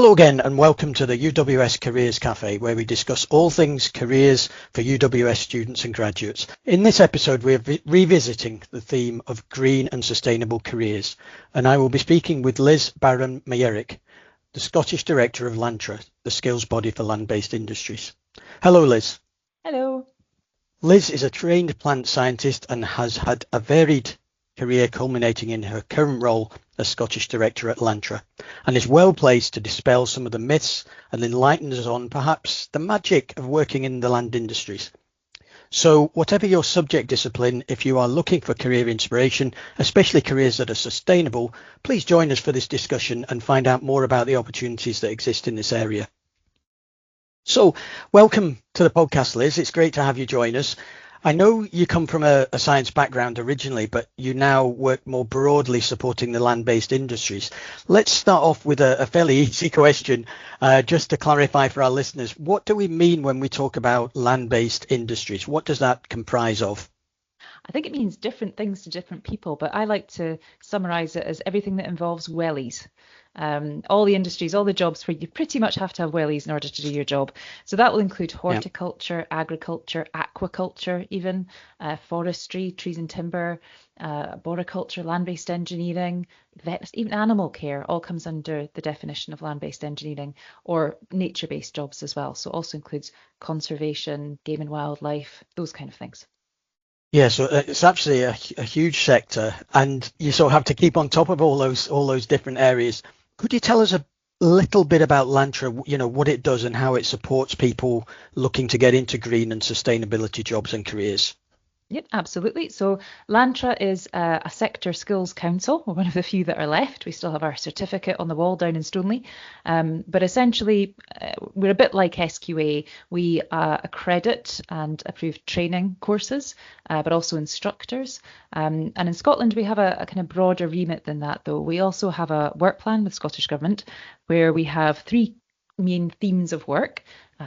Hello again and welcome to the UWS Careers Cafe, where we discuss all things careers for UWS students and graduates. In this episode we're revisiting the theme of green and sustainable careers, and I will be speaking with Liz BarronMajerik, the Scottish Director of Lantra, the skills body for land-based industries. Hello Liz. Hello. Liz is a trained plant scientist and has had a varied career culminating in her current role as Scottish Director at Lantra, and is well placed to dispel some of the myths and enlighten us on perhaps the magic of working in the land industries. So whatever your subject discipline, if you are looking for career inspiration, especially careers that are sustainable, please join us for this discussion and find out more about the opportunities that exist in this area. So welcome to the podcast, Liz. It's great to have you join us. I know you come from a science background originally, but you now work more broadly supporting the land-based industries. Let's start off with a fairly easy question, just to clarify for our listeners. What do we mean when we talk about land-based industries? What does that comprise of? I think it means different things to different people, but I like to summarise it as everything that involves wellies. All the industries, all the jobs where you pretty much have to have wellies in order to do your job. So that will include horticulture, agriculture, aquaculture, even forestry, trees and timber, boriculture, land-based engineering, even animal care, all comes under the definition of land-based engineering, or nature-based jobs as well. So it also includes conservation, game and wildlife, those kind of things. Yeah, so it's actually a huge sector, and you sort of have to keep on top of all those different areas. Could you tell us a little bit about Lantra, you know, what it does and how it supports people looking to get into green and sustainability jobs and careers? Yep, absolutely. So Lantra is a sector skills council, one of the few that are left. We still have our certificate on the wall down in Stoneleigh. But essentially, we're a bit like SQA. We accredit and approve training courses, but also instructors. And in Scotland, we have a kind of broader remit than that, though. We also have a work plan with Scottish Government where we have three main themes of work.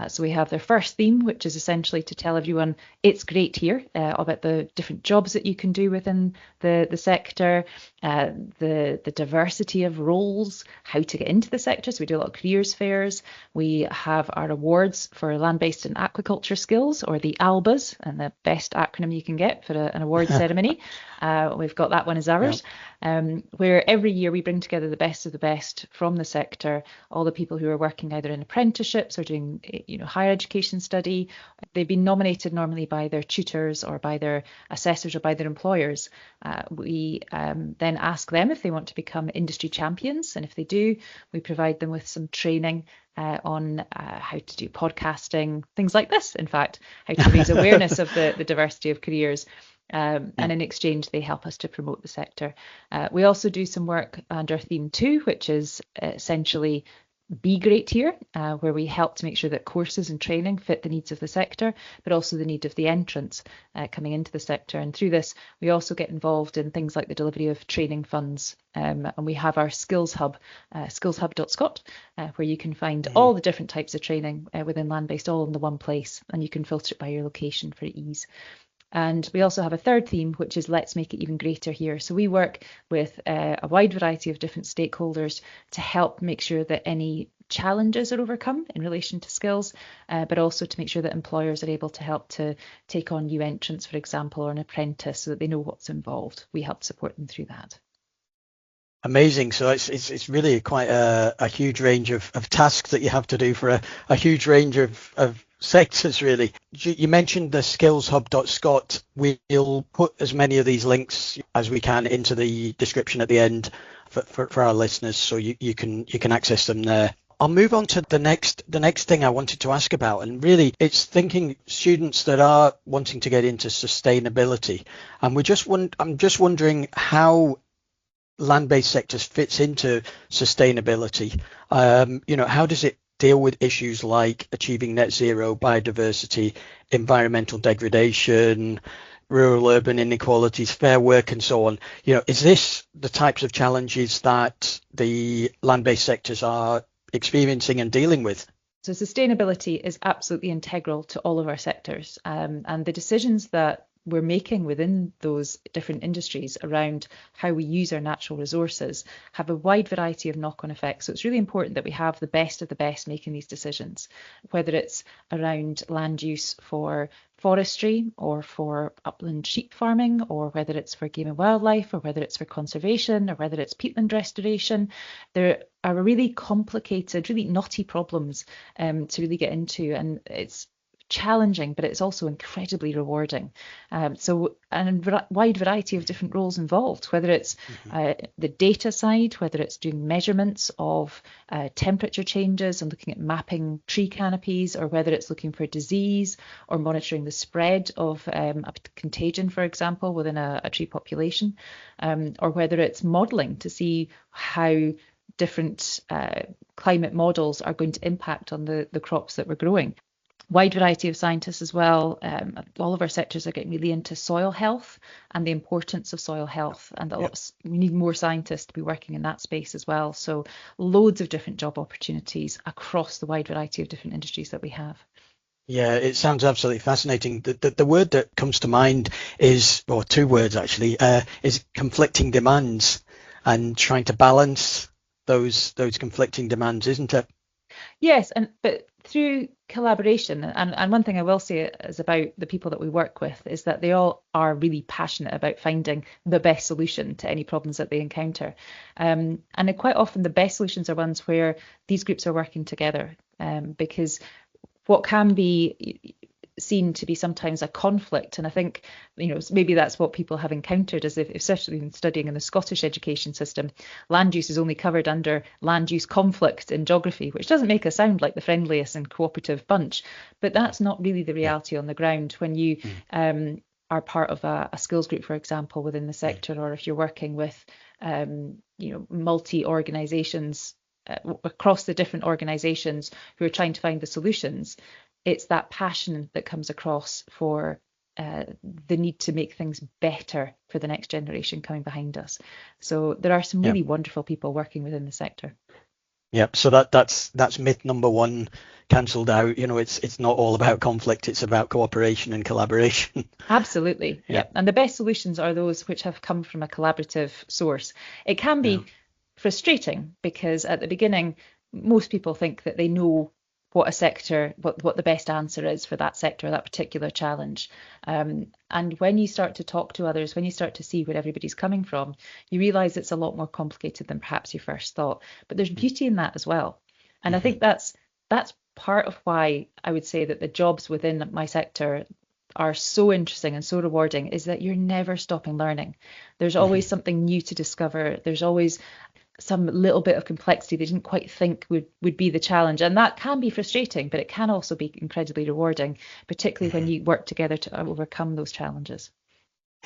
So we have their first theme, which is essentially to tell everyone it's great here, about the different jobs that you can do within the sector, the diversity of roles, how to get into the sector. So we do a lot of careers fairs. We have our awards for land-based and aquaculture skills, or the ALBAs, and the best acronym you can get for an award ceremony. We've got that one as ours, where every year we bring together the best of the best from the sector, all the people who are working either in apprenticeships or doing higher education study. They've been nominated normally by their tutors or by their assessors or by their employers. We then ask them if they want to become industry champions, and if they do, we provide them with some training on how to do podcasting, things like this, in fact, how to raise awareness of the diversity of careers. And in exchange, they help us to promote the sector. We also do some work under theme 2, which is essentially Be Great Here, where we help to make sure that courses and training fit the needs of the sector, but also the need of the entrants coming into the sector. And through this, we also get involved in things like the delivery of training funds. And we have our skills hub, skillshub.scot, where you can find all the different types of training within land-based, all in the one place, and you can filter it by your location for ease. And we also have a third theme, which is Let's Make It Even Greater Here. So we work with a wide variety of different stakeholders to help make sure that any challenges are overcome in relation to skills, but also to make sure that employers are able to help to take on new entrants, for example, or an apprentice, so that they know what's involved. We help support them through that. Amazing. So it's really quite a huge range of tasks that you have to do for a huge range of sectors, really. You mentioned the skillshub.scot. We'll put as many of these links as we can into the description at the end for our listeners, so you can access them there. I'll move on to the next thing I wanted to ask about, and really it's thinking students that are wanting to get into sustainability, and I'm just wondering how land-based sectors fits into sustainability. How does it deal with issues like achieving net zero, biodiversity, environmental degradation, rural urban inequalities, fair work, and so on? Is this the types of challenges that the land-based sectors are experiencing and dealing with? So sustainability is absolutely integral to all of our sectors, and the decisions that we're making within those different industries around how we use our natural resources have a wide variety of knock-on effects. So it's really important that we have the best of the best making these decisions, whether it's around land use for forestry or for upland sheep farming, or whether it's for game and wildlife, or whether it's for conservation, or whether it's peatland restoration. There are really complicated, really knotty problems to really get into, and it's challenging, but it's also incredibly rewarding. So a wide variety of different roles involved, whether it's the data side, whether it's doing measurements of temperature changes and looking at mapping tree canopies, or whether it's looking for disease or monitoring the spread of a contagion, for example, within a tree population, or whether it's modelling to see how different climate models are going to impact on the crops that we're growing. Wide variety of scientists as well. All of our sectors are getting really into soil health and the importance of soil health, and we need more scientists to be working in that space as well. So loads of different job opportunities across the wide variety of different industries that we have. Yeah, it sounds absolutely fascinating. The word that comes to mind is, or two words actually, is conflicting demands, and trying to balance those conflicting demands, isn't it? Yes, but through collaboration, and one thing I will say is about the people that we work with is that they all are really passionate about finding the best solution to any problems that they encounter. And quite often the best solutions are ones where these groups are working together, because what can be seen to be sometimes a conflict, and I think maybe that's what people have encountered, as if, especially in studying in the Scottish education system, land use is only covered under land use conflict in geography, which doesn't make us sound like the friendliest and cooperative bunch, but that's not really the reality on the ground. When you are part of a skills group, for example, within the sector, or if you're working with multi organisations across the different organisations who are trying to find the solutions, it's that passion that comes across for the need to make things better for the next generation coming behind us. So there are some really wonderful people working within the sector. Yep. So that's myth number one cancelled out. It's not all about conflict. It's about cooperation and collaboration. Absolutely. Yep. And the best solutions are those which have come from a collaborative source. It can be frustrating because at the beginning, most people think that they know what the best answer is for that sector, that particular challenge. And when you start to talk to others, when you start to see where everybody's coming from, you realise it's a lot more complicated than perhaps you first thought. But there's beauty in that as well. And I think that's part of why I would say that the jobs within my sector are so interesting and so rewarding, is that you're never stopping learning. There's always something new to discover. There's always some little bit of complexity they didn't quite think would be the challenge, and that can be frustrating, but it can also be incredibly rewarding, particularly when you work together to overcome those challenges.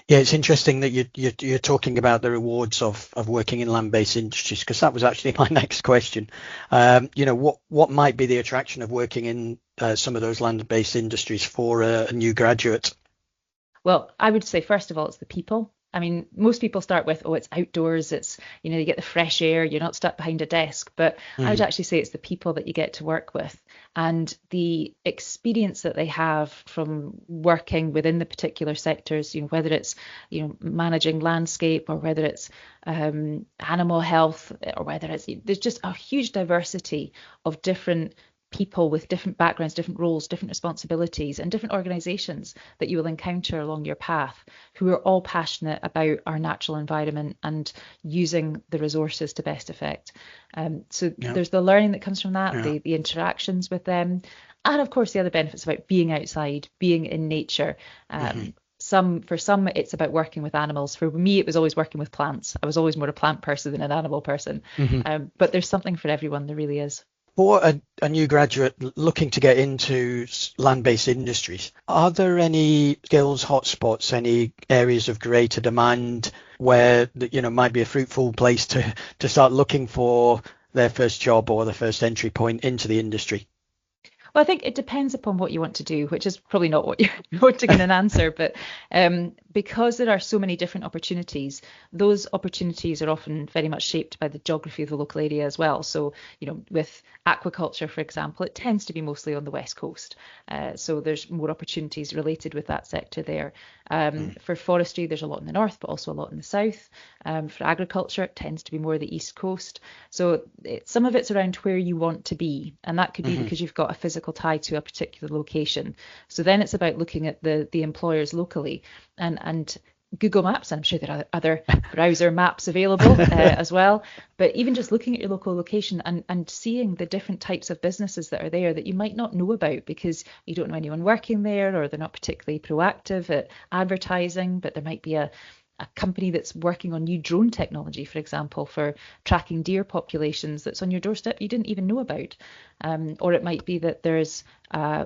Yeah, it's interesting that you're talking about the rewards of working in land-based industries, because that was actually my next question. What might be the attraction of working in some of those land-based industries for a new graduate? Well, I would say first of all, it's the people. I mean, most people start with, it's outdoors, it's, you get the fresh air, you're not stuck behind a desk. But I would actually say it's the people that you get to work with, and the experience that they have from working within the particular sectors, whether it's, managing landscape, or whether it's animal health, or whether it's, there's just a huge diversity of different people with different backgrounds, different roles, different responsibilities, and different organisations that you will encounter along your path, who are all passionate about our natural environment and using the resources to best effect. There's the learning that comes from that, the interactions with them, and of course the other benefits about being outside, being in nature. For some, it's about working with animals. For me, it was always working with plants. I was always more a plant person than an animal person. But there's something for everyone, there really is. For a new graduate looking to get into land-based industries, are there any skills hotspots, any areas of greater demand where might be a fruitful place to start looking for their first job or the first entry point into the industry? Well, I think it depends upon what you want to do, which is probably not what you're wanting in an answer, but because there are so many different opportunities, those opportunities are often very much shaped by the geography of the local area as well. So, with aquaculture, for example, it tends to be mostly on the west coast. So there's more opportunities related with that sector there. For forestry, there's a lot in the north, but also a lot in the south. For agriculture, it tends to be more the east coast. So some of it's around where you want to be, and that could be because you've got a physical tie to a particular location. So then it's about looking at the employers locally and Google Maps, and I'm sure there are other browser maps available as well. But even just looking at your local location and seeing the different types of businesses that are there that you might not know about because you don't know anyone working there, or they're not particularly proactive at advertising, but there might be a company that's working on new drone technology, for example, for tracking deer populations that's on your doorstep you didn't even know about. Or it might be that there's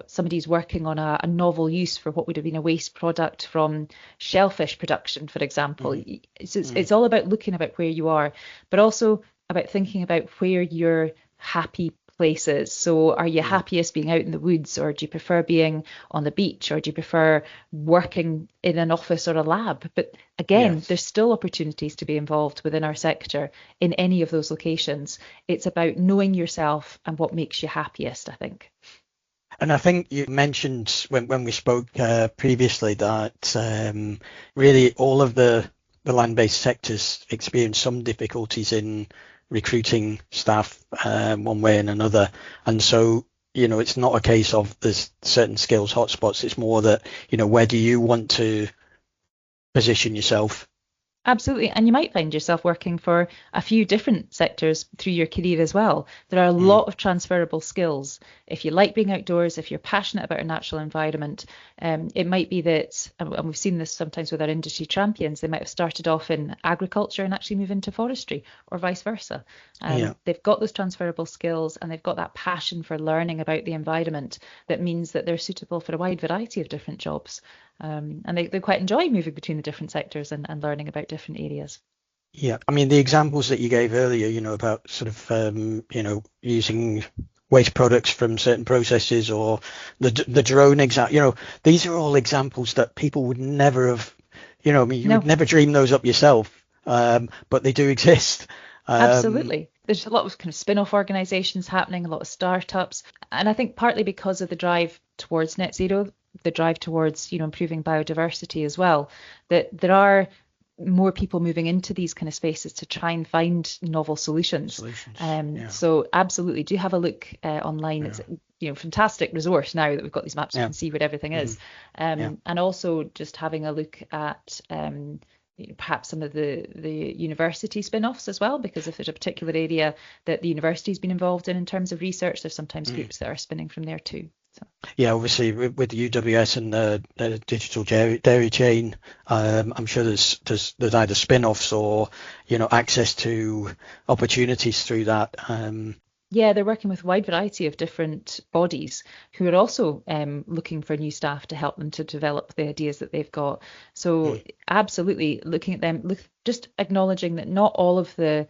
somebody's working on a novel use for what would have been a waste product from shellfish production, for example. It's all about looking about where you are, but also about thinking about where you're happy places. So are you happiest being out in the woods, or do you prefer being on the beach, or do you prefer working in an office or a lab? But again, there's still opportunities to be involved within our sector in any of those locations. It's about knowing yourself and what makes you happiest, I think. And I think you mentioned when we spoke previously that really all of the land-based sectors experience some difficulties in recruiting staff one way and another. And so, it's not a case of there's certain skills hotspots. It's more that, where do you want to position yourself? Absolutely. And you might find yourself working for a few different sectors through your career as well. There are a lot of transferable skills. If you like being outdoors, if you're passionate about a natural environment, it might be that, and we've seen this sometimes with our industry champions, they might have started off in agriculture and actually move into forestry, or vice versa. They've got those transferable skills, and they've got that passion for learning about the environment that means that they're suitable for a wide variety of different jobs. And they quite enjoy moving between the different sectors and learning about different areas. Yeah, I mean, the examples that you gave earlier, about sort of, using waste products from certain processes, or the drone example, these are all examples that people would never have, you would never dream those up yourself, but they do exist. Absolutely. There's a lot of kind of spin-off organisations happening, a lot of startups, and I think partly because of the drive towards net zero, the drive towards improving biodiversity as well, that there are more people moving into these kind of spaces to try and find novel solutions. So absolutely, do have a look online. It's fantastic resource now that we've got these maps. You can see where everything is, and also just having a look at perhaps some of the university spin-offs as well, because if there's a particular area that the university's been involved in terms of research, there's sometimes groups that are spinning from there too. So. Yeah, obviously with the UWS and the digital dairy chain, I'm sure there's either spin-offs or access to opportunities through that. Yeah, they're working with a wide variety of different bodies who are also looking for new staff to help them to develop the ideas that they've got. So absolutely looking at them, just acknowledging that not all of the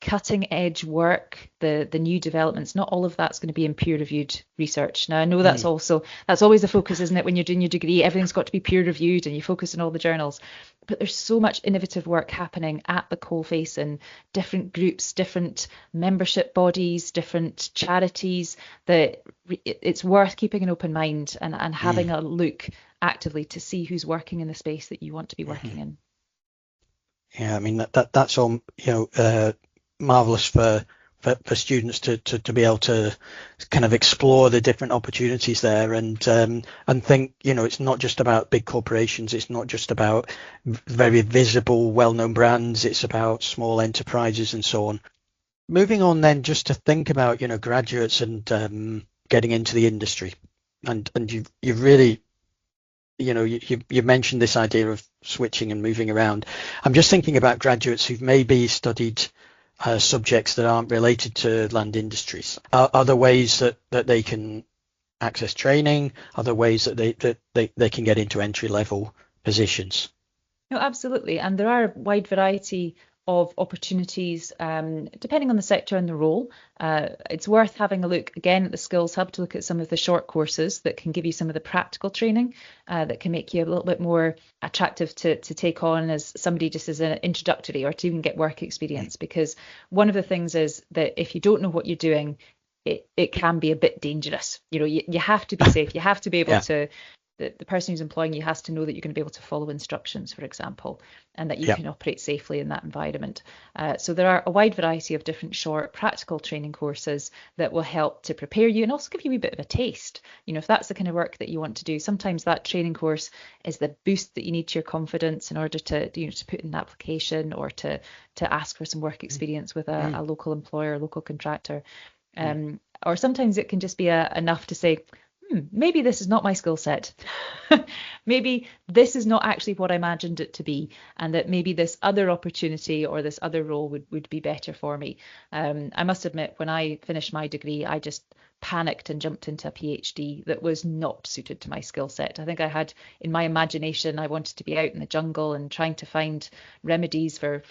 cutting edge work, the new developments, not all of that's going to be in peer reviewed research. Now I know that's always the focus, isn't it? When you're doing your degree, everything's got to be peer reviewed and you focus on all the journals. But there's so much innovative work happening at the coalface in different groups, different membership bodies, different charities, that it's worth keeping an open mind and having a look actively to see who's working in the space that you want to be working in. Yeah, I mean that's all marvelous for students to be able to kind of explore the different opportunities there, and think it's not just about big corporations, it's not just about very visible, well-known brands, it's about small enterprises and so on. Moving on then, just to think about graduates and getting into the industry, and you've really you mentioned this idea of switching and moving around. I'm just thinking about graduates who've maybe studied subjects that aren't related to land industries. Are there ways that they can access training? Are there ways that they can get into entry level positions? No, absolutely. And there are a wide variety of opportunities, depending on the sector and the role. It's worth having a look again at the Skills Hub to look at some of the short courses that can give you some of the practical training that can make you a little bit more attractive to take on as somebody just as an introductory, or to even get work experience. Because one of the things is that if you don't know what you're doing, it can be a bit dangerous. You have to be safe. You have to be able to, the person who's employing you has to know that you're going to be able to follow instructions, for example, and that you can operate safely in that environment. So there are a wide variety of different short practical training courses that will help to prepare you and also give you a bit of a taste. If that's the kind of work that you want to do, sometimes that training course is the boost that you need to your confidence in order to to put in an application or to ask for some work experience with a local employer, local contractor. Or sometimes it can just be enough to say, maybe this is not my skill set. Maybe this is not actually what I imagined it to be, and that maybe this other opportunity or this other role would be better for me. I must admit, when I finished my degree, I just panicked and jumped into a PhD that was not suited to my skill set. I think I had, in my imagination, I wanted to be out in the jungle and trying to find remedies for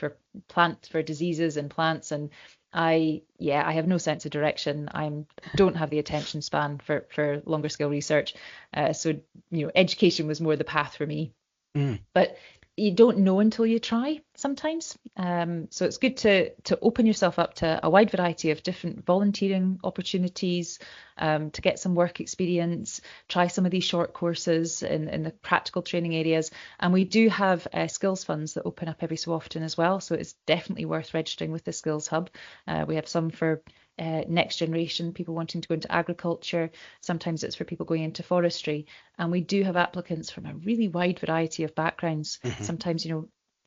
diseases and plants, and I have no sense of direction. I don't have the attention span for longer scale research. So education was more the path for me. But you don't know until you try sometimes. So it's good to open yourself up to a wide variety of different volunteering opportunities, to get some work experience, try some of these short courses in the practical training areas. And we do have skills funds that open up every so often as well. So it's definitely worth registering with the Skills Hub. We have some for next generation, people wanting to go into agriculture. Sometimes it's for people going into forestry. And we do have applicants from a really wide variety of backgrounds. Sometimes,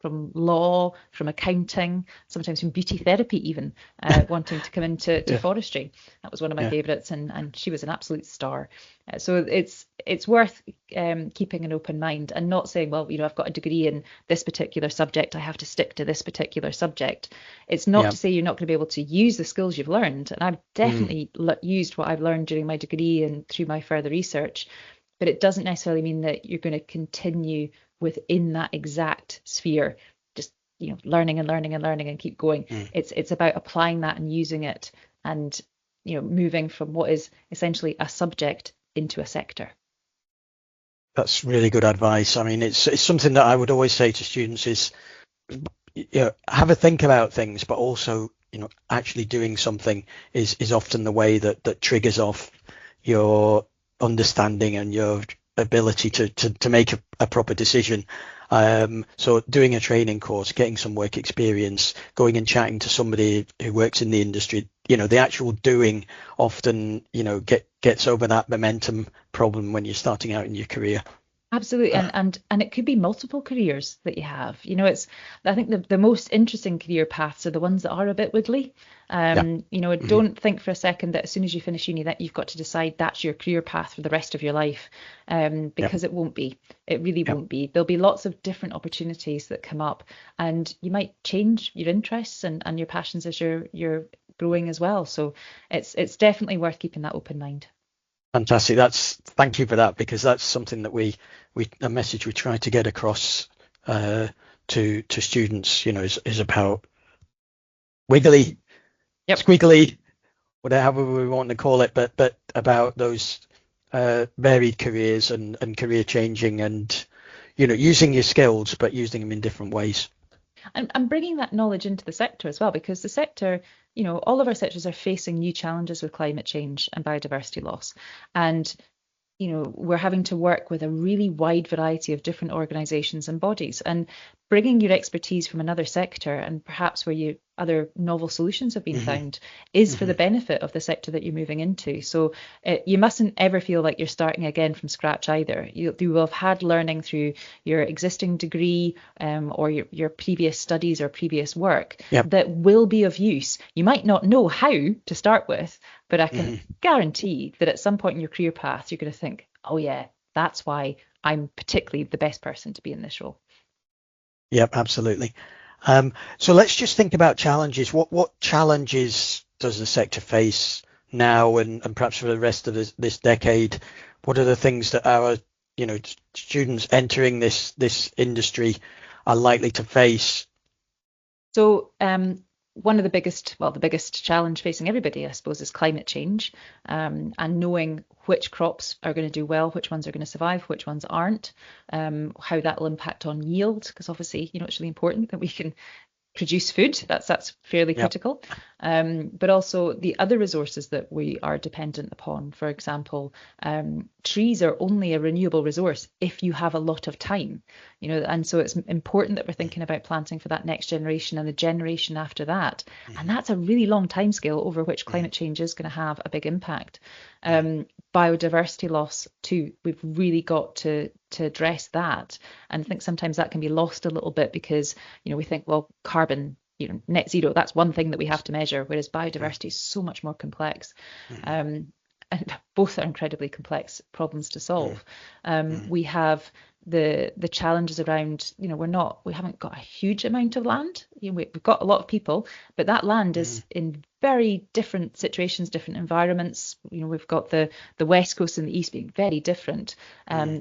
from law, from accounting, sometimes from beauty therapy even, wanting to come into forestry. That was one of my favourites, and she was an absolute star. So it's worth keeping an open mind and not saying, well, I've got a degree in this particular subject, I have to stick to this particular subject. It's not to say you're not going to be able to use the skills you've learned, and I've definitely used what I've learned during my degree and through my further research, but it doesn't necessarily mean that you're going to continue within that exact sphere, just learning and keep going. It's about applying that and using it, and moving from what is essentially a subject into a sector. That's really good advice. I mean, it's something that I would always say to students is have a think about things, but also actually doing something is often the way that triggers off your understanding and your ability to make a proper decision. So doing a training course, getting some work experience, going and chatting to somebody who works in the industry, the actual doing often gets over that momentum problem when you're starting out in your career. Absolutely. And it could be multiple careers that you have. I think the most interesting career paths are the ones that are a bit wiggly. Don't think for a second that as soon as you finish uni that you've got to decide that's your career path for the rest of your life, because it won't be. It really won't be. There'll be lots of different opportunities that come up, and you might change your interests and your passions as you're growing as well. So it's definitely worth keeping that open mind. Fantastic. Thank you for that, because that's something that a message we try to get across to students, is about wiggly, squiggly, whatever we want to call it, but about those varied careers and career changing, and using your skills, but using them in different ways. And bringing that knowledge into the sector as well, because the sector, all of our sectors are facing new challenges with climate change and biodiversity loss. And, we're having to work with a really wide variety of different organisations and bodies, and bringing your expertise from another sector and perhaps where other novel solutions have been found is for the benefit of the sector that you're moving into. So you mustn't ever feel like you're starting again from scratch either. You will have had learning through your existing degree or your previous studies or previous work that will be of use. You might not know how to start with, but I can guarantee that at some point in your career path, you're going to think, oh yeah, that's why I'm particularly the best person to be in this role. Yep, absolutely. So let's just think about challenges. What challenges does the sector face now and perhaps for the rest of this decade? What are the things that our students entering this industry are likely to face So one of the biggest challenge facing everybody, I suppose, is climate change, and knowing which crops are going to do well, which ones are going to survive, which ones aren't, how that will impact on yield, because obviously, it's really important that we can produce food. That's fairly critical. But also the other resources that we are dependent upon. For example, trees are only a renewable resource if you have a lot of time, and so it's important that we're thinking about planting for that next generation and the generation after that. And that's a really long time scale over which climate change is going to have a big impact. Biodiversity loss too. We've really got to address that. And I think sometimes that can be lost a little bit because, we think, well, carbon, net zero, that's one thing that we have to measure, whereas biodiversity is so much more complex. And both are incredibly complex problems to solve. We have the challenges around, we haven't got a huge amount of land. We've got a lot of people, but that land is in very different situations, different environments. We've got the West Coast and the East being very different.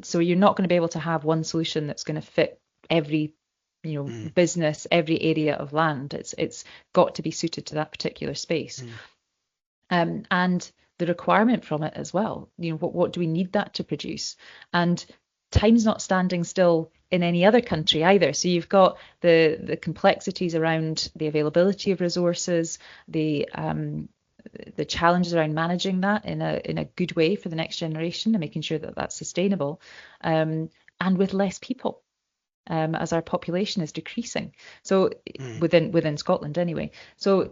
So you're not going to be able to have one solution that's going to fit every business, every area of land. It's got to be suited to that particular space. And the requirement from it as well. What do we need that to produce? And time's not standing still in any other country either. So you've got the complexities around the availability of resources, the challenges around managing that in a good way for the next generation and making sure that that's sustainable, and with less people. As our population is decreasing, so within Scotland anyway. So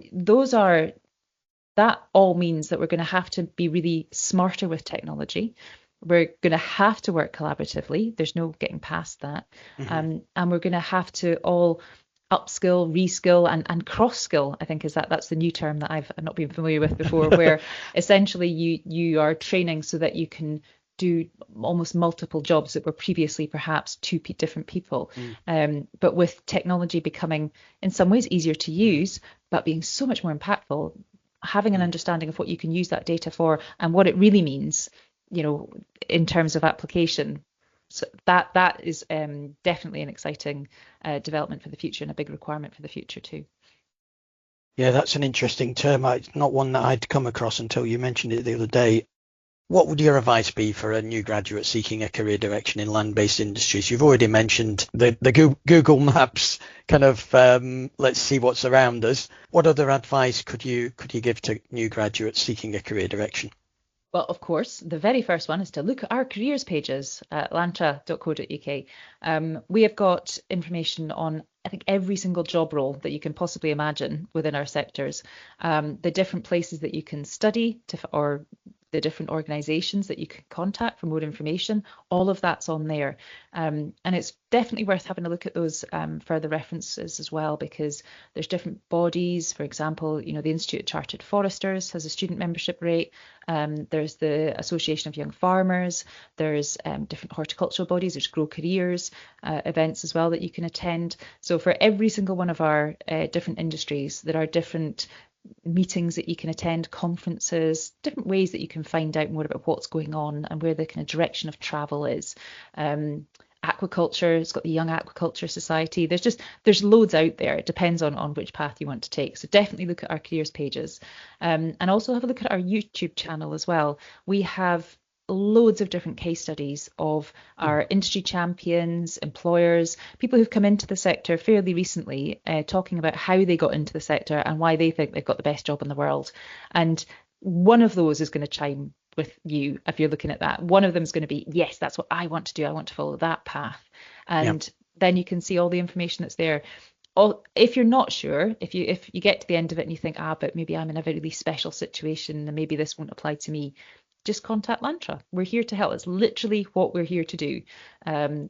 that all means that we're going to have to be really smarter with technology. We're going to have to work collaboratively. There's no getting past that. And we're going to have to all upskill, reskill, and cross-skill. I think that's the new term that I've not been familiar with before, where essentially you are training so that you can do almost multiple jobs that were previously perhaps two different people. But with technology becoming in some ways easier to use, but being so much more impactful, having an understanding of what you can use that data for and what it really means, in terms of application. So that is definitely an exciting development for the future and a big requirement for the future too. Yeah, that's an interesting term. It's not one that I'd come across until you mentioned it the other day. What would your advice be for a new graduate seeking a career direction in land-based industries? You've already mentioned the Google Maps kind of let's see what's around us. What other advice could you give to new graduates seeking a career direction? Well, of course, the very first one is to look at our careers pages at lantra.co.uk. We have got information on, I think, every single job role that you can possibly imagine within our sectors, the different places that you can study or the different organisations that you can contact for more information. All of that's on there. And it's definitely worth having a look at those further references as well, because there's different bodies. For example, the Institute of Chartered Foresters has a student membership rate. There's the Association of Young Farmers. There's different horticultural bodies. There's Grow Careers events as well that you can attend. So for every single one of our different industries, there are different meetings that you can attend, conferences, different ways that you can find out more about what's going on and where the kind of direction of travel is. Aquaculture, it's got the Young Aquaculture Society. There's loads out there. It depends on which path you want to take. So definitely look at our careers pages, and also have a look at our YouTube channel as well. We have loads of different case studies of our industry champions, employers, people who've come into the sector fairly recently, talking about how they got into the sector and why they think they've got the best job in the world. And one of those is going to chime with you if you're looking at that. One of them is going to be, yes, that's what I want to do. I want to follow that path. And then you can see all the information that's there. If you're not sure, if you get to the end of it and you think, but maybe I'm in a really special situation and maybe this won't apply to me, just contact Lantra. We're here to help. It's literally what we're here to do.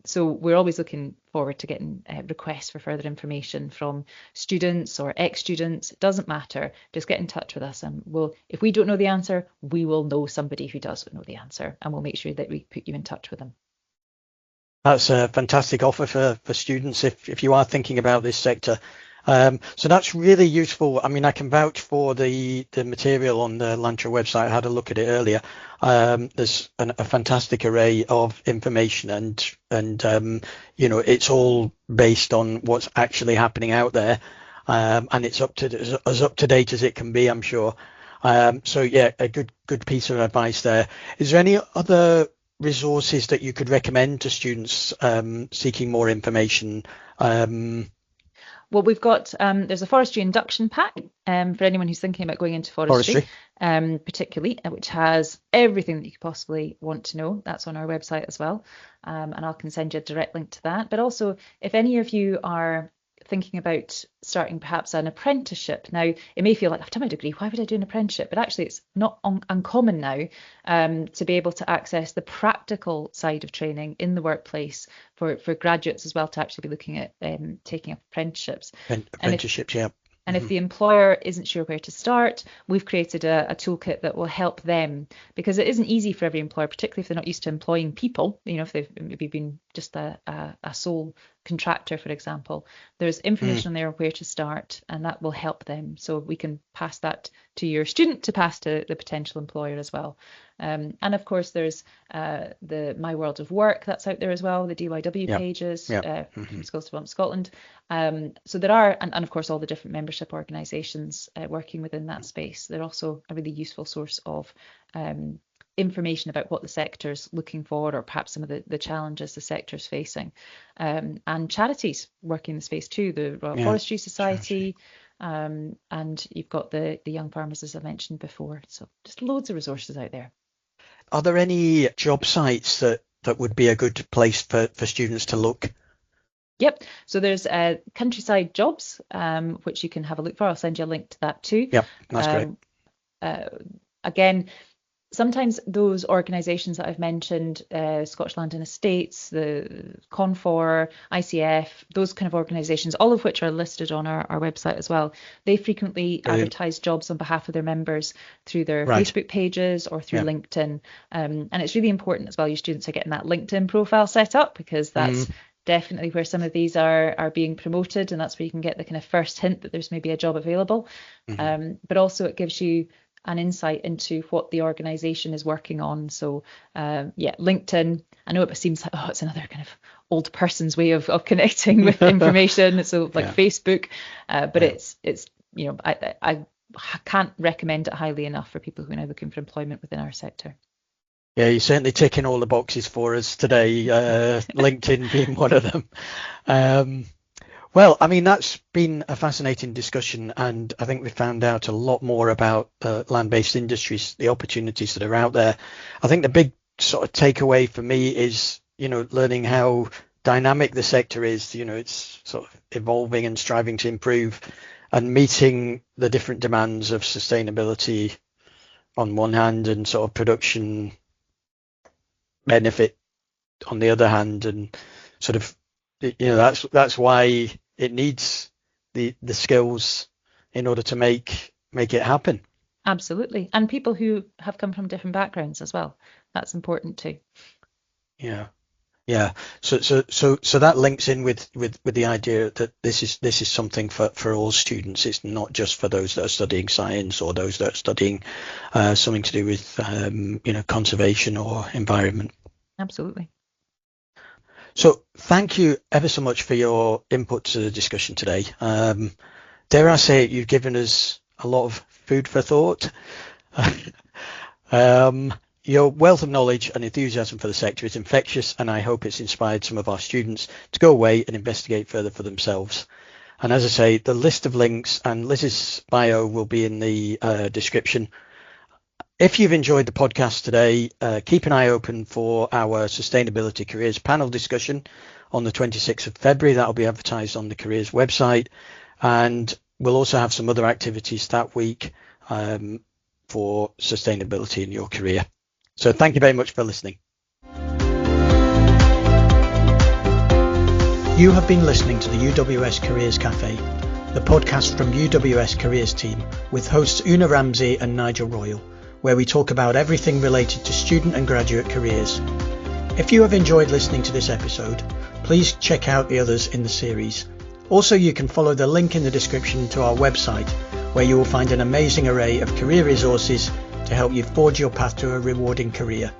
So we're always looking forward to getting requests for further information from students or ex-students. It doesn't matter. Just get in touch with us, and if we don't know the answer, we will know somebody who does know the answer, and we'll make sure that we put you in touch with them. That's a fantastic offer for students if you are thinking about this sector. So that's really useful. I mean, I can vouch for the material on the Lantra website. I had a look at it earlier. There's a fantastic array of information, and it's all based on what's actually happening out there. and it's as up to date as it can be, I'm sure. So yeah, a good piece of advice there. Is there any other resources that you could recommend to students seeking more information? Well, we've got there's a forestry induction pack for anyone who's thinking about going into forestry. Particularly, which has everything that you could possibly want to know. That's on our website as well, and I can send you a direct link to that. But also, if any of you are thinking about starting perhaps an apprenticeship. Now, it may feel like, I've done my degree, why would I do an apprenticeship? But actually, it's not uncommon now to be able to access the practical side of training in the workplace for graduates as well, to actually be looking at taking up apprenticeships. Apprenticeships, yeah. And if the employer isn't sure where to start, we've created a toolkit that will help them, because it isn't easy for every employer, particularly if they're not used to employing people. You know, if they've maybe been just a sole contractor, for example. There's information on there where to start, and that will help them. So we can pass that to your student to pass to the potential employer as well. And of course, there's the My World of Work that's out there as well, the DYW pages from Skills Development Scotland. So there are, and of course, all the different membership organisations working within that space. They're also a really useful source of information about what the sector's looking for, or perhaps some of the challenges the sector's facing. And charities working in the space too, the Royal Forestry Society, and you've got the Young Farmers, as I mentioned before. So just loads of resources out there. Are there any job sites that would be a good place for students to look? Yep. So there's Countryside Jobs, which you can have a look for. I'll send you a link to that too. Yep, that's great. Again, sometimes those organisations that I've mentioned, Scottish Land and Estates, the CONFOR, ICF, those kind of organisations, all of which are listed on our website as well, they frequently advertise jobs on behalf of their members through their Facebook pages or through LinkedIn. And it's really important as well, your students are getting that LinkedIn profile set up, because that's definitely where some of these are being promoted, and that's where you can get the kind of first hint that there's maybe a job available. But also it gives you an insight into what the organisation is working on. So LinkedIn, I know it seems like, it's another kind of old person's way of connecting with information. So like Facebook, but it's I can't recommend it highly enough for people who are now looking for employment within our sector. Yeah, you're certainly ticking all the boxes for us today, LinkedIn being one of them. Well, I mean, that's been a fascinating discussion, and I think we found out a lot more about land-based industries, the opportunities that are out there. I think the big sort of takeaway for me is, learning how dynamic the sector is. It's sort of evolving and striving to improve and meeting the different demands of sustainability on one hand, and sort of production benefit on the other hand, and sort of that's why it needs the skills in order to make it happen. Absolutely. And people who have come from different backgrounds as well, that's important too. Yeah so that links in with the idea that this is something for all students. It's not just for those that are studying science or those that are studying something to do with conservation or environment. Absolutely. So thank you ever so much for your input to the discussion today. Dare I say it, you've given us a lot of food for thought. Your wealth of knowledge and enthusiasm for the sector is infectious, and I hope it's inspired some of our students to go away and investigate further for themselves. And as I say, the list of links and Liz's bio will be in the description. If you've enjoyed the podcast today, keep an eye open for our Sustainability Careers panel discussion on the 26th of February. That'll be advertised on the Careers website. And we'll also have some other activities that week for sustainability in your career. So thank you very much for listening. You have been listening to the UWS Careers Cafe, the podcast from UWS Careers team with hosts Una Ramsey and Nigel Royle, where we talk about everything related to student and graduate careers. If you have enjoyed listening to this episode, please check out the others in the series. Also, you can follow the link in the description to our website, where you will find an amazing array of career resources to help you forge your path to a rewarding career.